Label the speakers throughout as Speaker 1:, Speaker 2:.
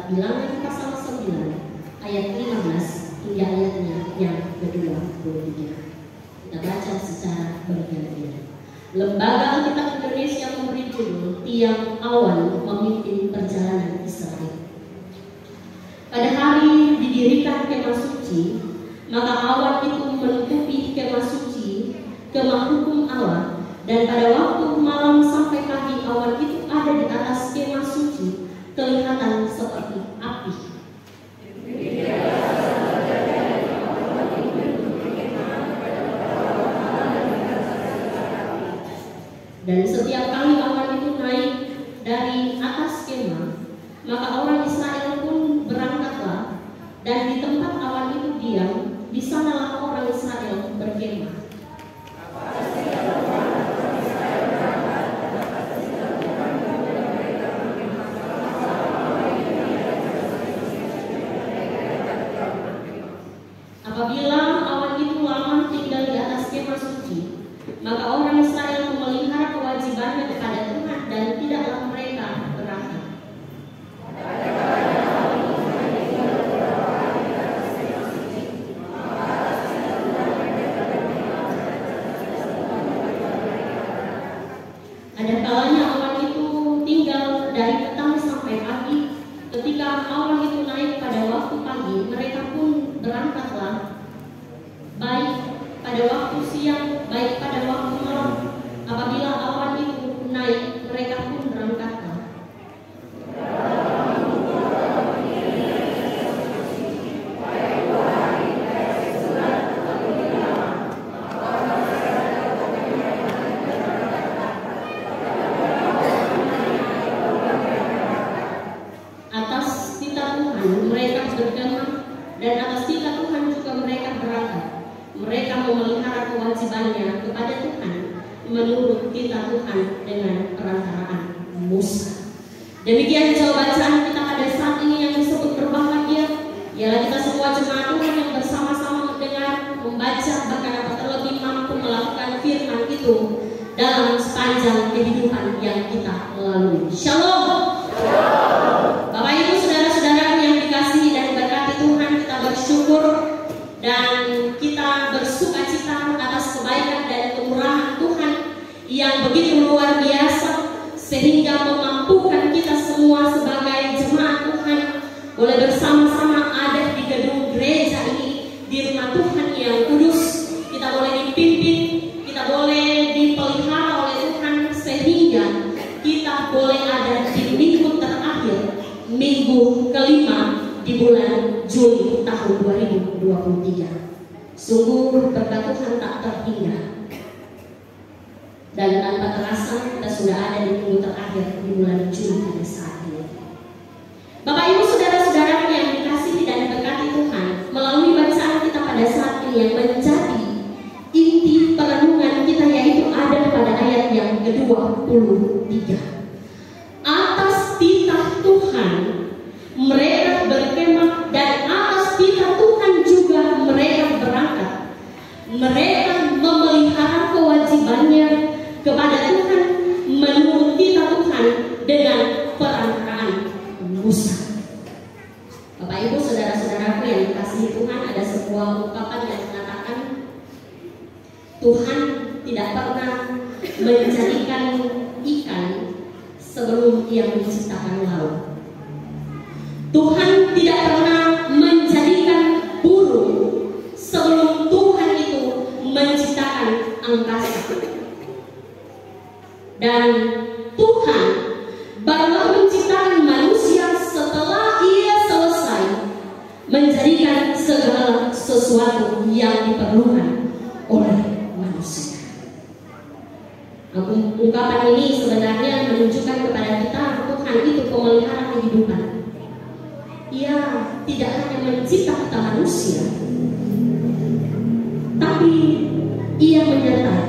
Speaker 1: Bilangan pasal 9 ayat 15 hingga ayatnya yang ke-23. Kita baca secara bergantian. Lembaga Alkitab Indonesia memberi judul Tiang Awan Memimpin Perjalanan Israel. Pada hari didirikan kemah suci, maka awan itu menutupi kemah suci, kemah hukum Allah, dan pada waktu malam sampai pagi awan itu ada di atas kemah suci, kelihatan seperti api. Dan setiap kali awan itu naik dari atas kemah, maka orang Israel pun berangkatlah, dan di tempat awan itu diam, di sanalah orang Israel berkemah. Apabila awan itu lama tinggal di atas kemah suci, maka orang Israel memelihara kewajibannya kepada Tuhan dan tidaklah mereka berangkat. Ada kalanya awan itu tinggal dari petang sampai pagi. Ketika awan itu naik pada waktu pagi, mereka pun berangkatlah, baik pada waktu siang, baik pada waktu malam. Apabila awan itu naik, mereka pun berangkatlah. Atas titah Tuhan mereka berkemah, dan atas titah Tuhan juga mereka berangkat. Mereka memelihara kewajibannya kepada Tuhan menurut titah Tuhan dengan perantaraan Musa. Demikian jauh bacaan kita pada saat ini yang disebut berbahagia, ialah kita semua jemaat Tuhan yang bersama-sama mendengar, membaca, bahkan dapat terlebih mampu melakukan firman itu dalam sepanjang kehidupan yang kita lalui. Shalom. Bapak Ibu saudara-saudara yang dikasihi dan diberkati Tuhan, kita bersyukur dan kita bersuka cita atas kebaikan dan kemurahan Tuhan yang begitu luar biasa, sehingga memampukan kita semua sebagai jemaat Tuhan boleh bersama-sama ada di gedung gereja ini, di rumah Tuhan yang kudus. Kita boleh dipimpin, kita boleh dipelihara oleh Tuhan, sehingga kita boleh ada di minggu terakhir, minggu kelima di bulan Juli tahun 2023. Sungguh berkat Tuhan tak terhingga, dan tanpa terasa kita sudah ada di minggu terakhir di bulan Juli pada saat ini. Bapak Ibu saudara-saudara yang dikasihi dan diberkati Tuhan, melalui bacaan kita pada saat ini yang menjadi inti perenungan kita, yaitu ada pada ayat yang ke-23. Atas titah Tuhan mereka berkemah, dan atas titah Tuhan juga mereka berangkat. Mereka memelihara kewajibannya kepada Tuhan menurut titah Tuhan dengan perantaraan Musa. Bapak Ibu saudara-saudaraku yang dikasihi Tuhan, ada sebuah ungkapan yang mengatakan Tuhan tidak pernah menjadikan ikan sebelum Ia menciptakan laut. Tuhan tidak pernah menjadikan burung sebelum Tuhan itu menciptakan angkasa. Dan Tuhan baru menciptakan manusia setelah Ia selesai menjadikan segala sesuatu yang diperlukan oleh manusia. Ungkapan ini sebenarnya menunjukkan kepada kita Tuhan itu pemelihara kehidupan. Ia tidak hanya mencipta kita manusia, tapi Ia menyertai.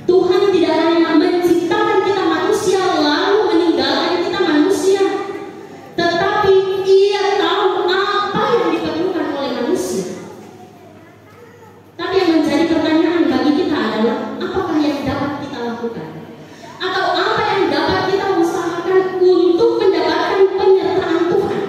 Speaker 1: Tuhan tidak hanya menciptakan kita manusia lalu meninggalkan kita manusia, tetapi Ia tahu apa yang diperlukan oleh manusia. Tapi yang menjadi pertanyaan bagi kita adalah, apakah yang dapat kita lakukan? Atau apa yang dapat kita usahakan untuk mendapatkan penyertaan Tuhan?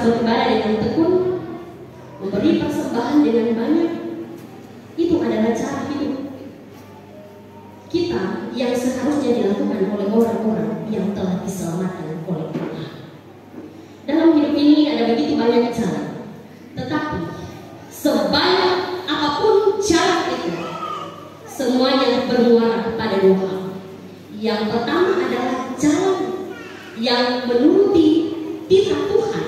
Speaker 1: beribadah dengan tekun, memberi persembahan dengan banyak. Itu adalah cara hidup kita yang seharusnya dilakukan oleh orang-orang yang telah diselamatkan oleh Allah. Dalam hidup ini ada begitu banyak cara, tetapi sebanyak apapun cara itu, semuanya bermuara pada dua hal. Yang pertama adalah jalan yang menuruti titah Tuhan,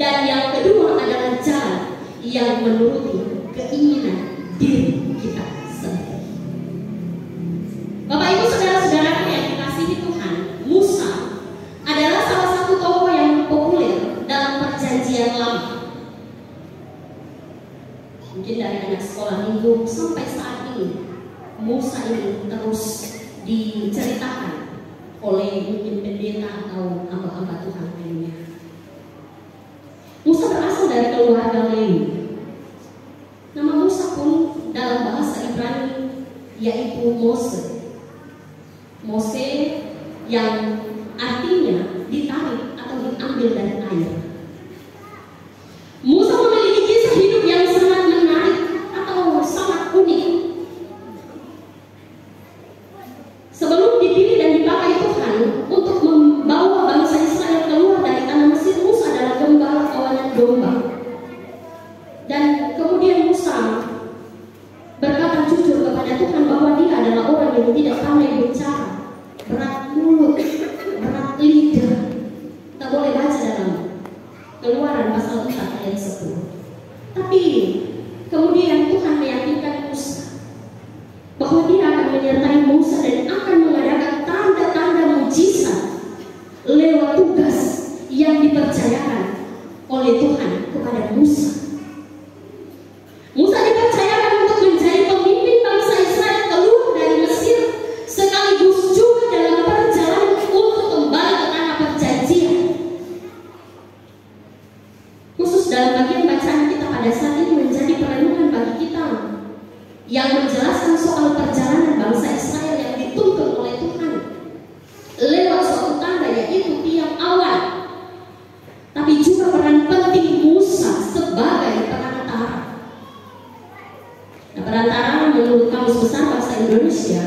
Speaker 1: dan yang kedua adalah jalan yang menuruti keinginan diri kita sendiri. Bapak Ibu saudara-saudara yang dikasihi Tuhan, Musa adalah salah satu tokoh yang populer dalam Perjanjian Lama. Mungkin dari anak sekolah minggu sampai saat ini, Musa ini terus diceritakan oleh mungkin pendeta atau hamba-hamba Tuhan lainnya. Musa berasal dari keluarga Lewi. Nama Musa pun dalam bahasa Ibrani yaitu Mose. Mose yang artinya ditarik atau diambil dari air. Musa memiliki kisah hidup yang sangat menarik atau sangat unik. Sebelum dipilih dan dipakai Tuhan untuk membawa bangsa Israel keluar dari tanah Mesir, Musa adalah gembala kawanan domba. Dan kemudian Musa berkata jujur kepada Tuhan bahwa dia adalah orang yang tidak pandai bicara, berat mulut, berat lidah. Tak boleh baca dalam Keluaran pasal 4 ayat 10. Tapi kemudian Tuhan meyakinkan Musa bahwa dia akan menyertai Musa dan akan mengadakan tanda-tanda mujizat lewat tugas yang dipercayakan oleh Tuhan kepada Musa. Musa dipercayakan untuk menjadi pemimpin bangsa Israel keluar dari Mesir, sekaligus juga dalam perjalanan untuk kembali ke tanah perjanjian. Khusus dalam bagian bacaan kita pada saat ini menjadi perenungan bagi kita yang menjelaskan soal perjalanan bangsa Israel yang dituntun oleh Tuhan lewat suatu tanda, yaitu tiang awan. Tapi juga peran penting Musa sebagai perantara. Nah, perantara menurut Kamus Besar Bahasa Indonesia,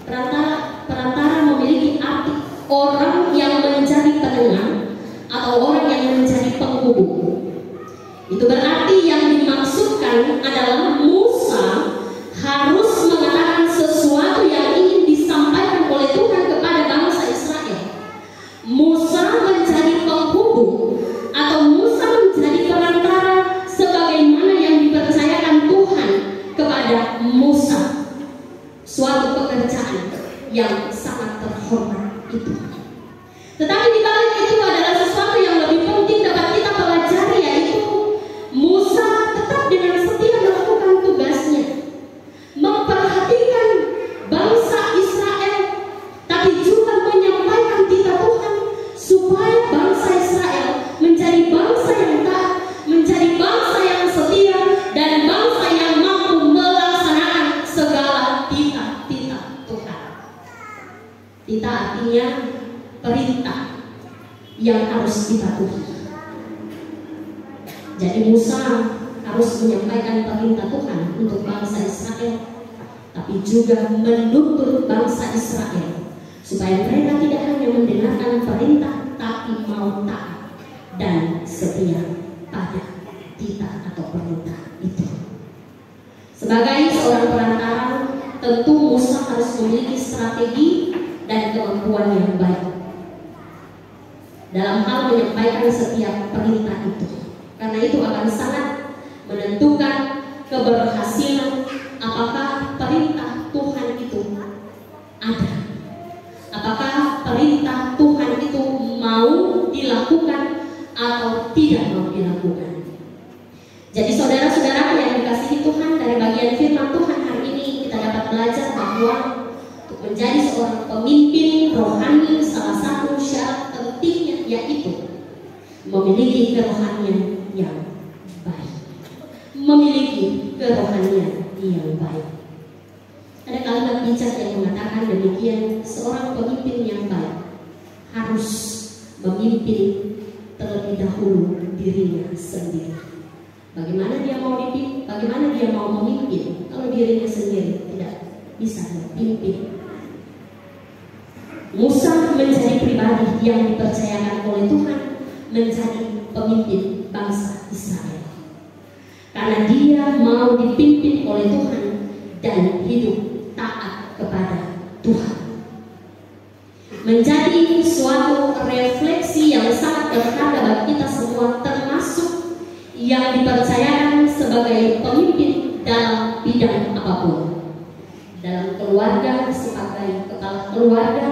Speaker 1: perantara memiliki arti orang yang menjadi penengah atau orang yang menjadi penghubung. Itu berarti yang dimaksudkan adalah Musa harus mengatakan sesuatu yang ingin disampaikan oleh Tuhan kepada bangsa Israel. Musa menjadi penghubung atau Musa menjadi perantara sebagaimana yang dipercayakan Tuhan kepada Musa. Suatu pekerjaan yang sangat terhormat itu. Tetapi di balik itu adalah sesuatu yang lebih penting dapat kita pelajari, yaitu Musa tetap dengan setia melakukan tugasnya, memperhatikan bangsa Israel, tapi juga menyampaikan titah Tuhan supaya bangsa Israel menjadi bangsa yang taat, menjadi bangsa yang setia, dan bangsa yang mampu melaksanakan segala titah-titah Tuhan. Titah artinya perintah yang harus dipatuhi. Jadi Musa harus menyampaikan perintah Tuhan untuk bangsa Israel, tapi juga menuntut bangsa Israel supaya mereka tidak hanya mendengarkan perintah, tapi mau taat dan setia pada titah atau perintah itu. Sebagai seorang perantara, tentu Musa harus memiliki strategi dan kemampuan yang baik dalam hal menyampaikan setiap perintah itu, karena itu akan sangat menentukan keberhasilan apakah perintah Tuhan itu ada, apakah perintah Tuhan itu mau dilakukan atau tidak mau dilakukan. Jadi saudara-saudara yang dikasihi Tuhan, dari bagian firman Tuhan hari ini kita dapat belajar bahwa untuk menjadi seorang pemimpin rohani, salah satu syarat pentingnya yaitu memiliki kerohanian yang baik. Memiliki kerohanian yang baik. Ada kalimat bijak yang mengatakan demikian, seorang pemimpin yang baik harus memimpin terlebih dahulu dirinya sendiri. Bagaimana dia mau dipimpin? Bagaimana dia mau memimpin kalau dirinya sendiri tidak bisa memimpin? Musa menjadi pribadi yang dipercayakan oleh Tuhan menjadi pemimpin bangsa Israel. Karena dia mau dipimpin oleh Tuhan dan hidup taat kepada Tuhan. Menjadi suatu refleksi yang sangat berharga bagi kita semua, termasuk yang dipercayakan sebagai pemimpin dalam bidang apapun. Dalam keluarga sebagai kepala keluarga,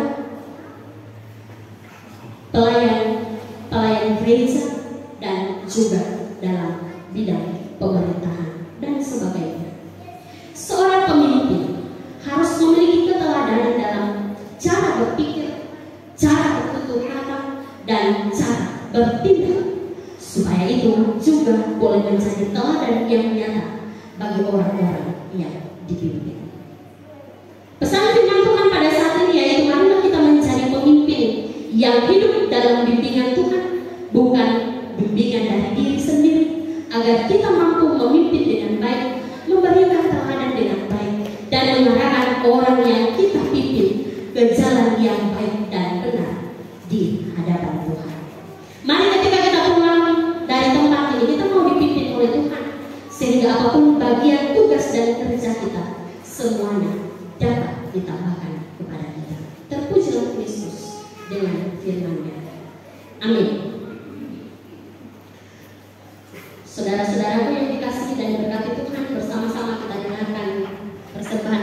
Speaker 1: pelayan gereja, dan juga dalam bidang pemerintahan dan sebagainya. Seorang pemimpin harus memiliki keteladanan dalam cara berpikir, cara bertutur kata, dan cara bertindak, supaya itu juga boleh menjadi teladan yang nyata bagi orang-orang yang dipimpin. Pesan firman Tuhan pada saat ini yaitu marilah kita menjadi pemimpin yang hidup dalam bimbingan Tuhan, bukan bimbingan dari diri sendiri, agar kita mampu memimpin dengan baik, memberikan teladan dengan baik, dan mengarahkan orang yang kita pimpin ke jalan yang baik dan benar di hadapan Tuhan. Mari ketika kita pulang dari tempat ini, kita mau dipimpin oleh Tuhan, sehingga apapun bagian tugas dan kerja kita, semuanya dapat ditambahkan kepada kita. Terpujilah Kristus dengan firman-Nya. Amin. Saudara-saudaraku yang dikasihi dan diberkati Tuhan, bersama-sama kita dengarkan persembahan